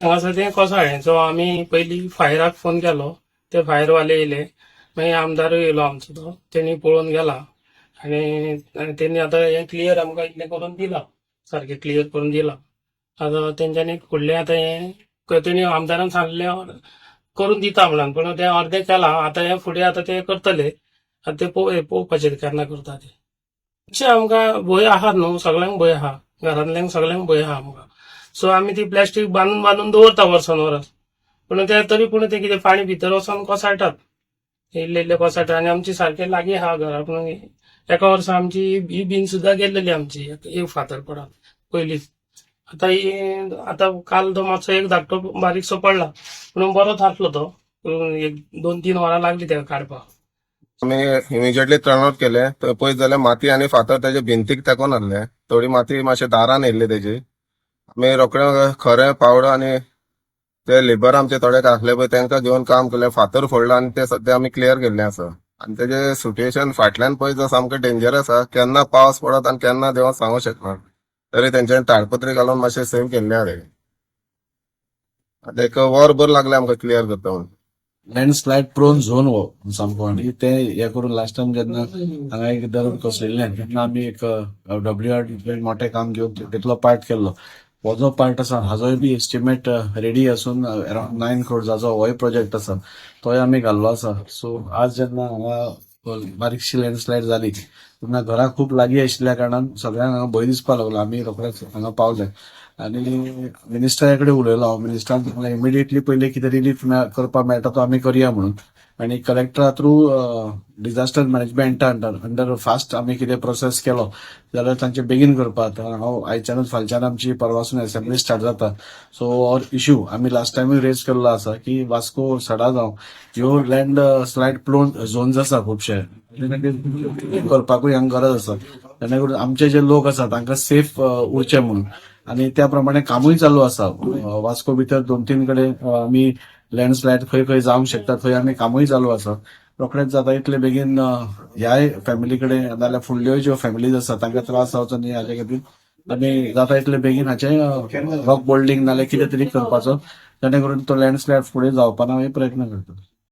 हांगासर ते कोसळ्ळें आमी पयलीं फायराक फोन केलो. ते फायरवाले येयले. मागीर आमदारूय येयलो आमचो तो. तेणी पळोवन गेला आनी तेणी आतां हें क्लियर आमकां इतलें करून दिलां. सारकें क्लियर करून दिलां. आतां तेंच्यांनी फुडलें आतां हें तेणी आमदारान सांगलें करून दिता म्हणून, पूण तें अर्दें केलां. आतां हें फुडें आतां ते करतले. आतां ते पळोवपाचें केन्ना करता ते. अशें आमकां भंय आहा न्हू, सगळ्यांक भंय आहा. घरांतल्यांक सगळ्यांक भंय आहा आमकां. सो आमी ती प्लॅस्टीक बांदून बांदून दवरता वर्सान वरस. पूण ते तरी पूण ते कितें पाणी भितर वचोन कोसळटात. इल्ले इल्ले कोसळटा आनी आमची सारके लागीं आहा घरा. पूण एका वर्सा आमची ही बीन सुद्दां गेल्लेली आमची एक फातर पडोन पयलींच. आतां काल तो मातसो एक धाकटो बारीकसो पडला, पूण बरोच आसलो तो. एक 2-3 वरां लागली तेका काडपाक. आम्ही इमिजिएटली टर्न आउट केले. तर पळयत जाल्यार माती आनी फातर तेजे भिंतीक तेकोन आहले. थोडी माती मातशे दारान येयल्ली तेजी. आमी रोखडे खरें पावडो आनी ते लेबर आमचे थोडे आसले पळय तांकां घेवन काम केलें. फातर फोडलो आनी ते सध्या आमी क्लियर केल्ले आसा. आनी तेजे सिच्युएशन फाटल्यान पळयत जाल्यार सामकें डेंजरस आसा. केन्ना पावस पडत आनी केन्ना देव सांगूं शकना. तरी तेंच्यांनी ताळपत्री घालून मातशें सेव केल्ले आहा तें. आतां एक वरभर लागलें आमकां क्लियर करता म्हणून. लँडस्लायड प्रोन झोन हो सामको. आनी ते हे करून लास्ट टाइम जेन्ना हांगा एक दरड कोसळिल्लें तेन्ना आमी एक WRD मोठें काम घेवन तितलो पार्ट केल्लो. हो जो पार्ट आसा हाजोय बी एस्टिमेट रेडी आसून अराउंड 9 crores होय प्रोजेक्ट आसा तोय आमी घाल्लो आसा. सो आज जेन्ना हांगा बारीकशी लँडस्लायड जाली तेन्ना घरा खूब लागीं आशिल्ल्या कारणान सगळ्यांक हांगा भंय दिसपाक लागलो. आमी रोखडेच हांगा पावले आनी मिनिस्टरा कडेन उलयलो हांव. मिनिस्टरान सांगलें इमिडिएटली पयलीं कितें रिलीफ करपाक मेळटा तो आमी करया म्हणून. आनी कलेक्टरा through disaster management under fast आमी कितें प्रोसेस केलो जाल्यार तांचे बेगीन करपाक. हांव आयच्यानूच फालच्यान आमची परवासून असेंब्ली स्टार्ट जाता. सो हो इश्यू आमी लास्ट टायमूय रेज केल्लो आसा की वास्को सडा जावं ह्यो लँड स्लायड प्रोन झोन्स आसा खुबशे करपाकूय हांगा गरज आसा. जेणे करून आमचे जे लोक आसा तांकां सेफ उरचे म्हणून. आनी त्या प्रमाणे कामूय चालू आसा. वास्को भितर 2-3 कडेन आमी लँडस्लायड खंय खंय जावंक शकता थंय आमी कामूय चालू आसा. रोखडेच जाता इतले बेगीन ह्याय फॅमिली कडेन नाल्यार फुडल्यो ज्यो फॅमिलीज आसा तांकां त्रास जावचो न्ही हाचे खातीर आमी जाता इतले बेगीन हाचे रॉक बोल्डिंग नाल्यार कितें तरी करपाचो जेणे करून तो लँडस्लायड फुडें जावपा ना प्रयत्न करता.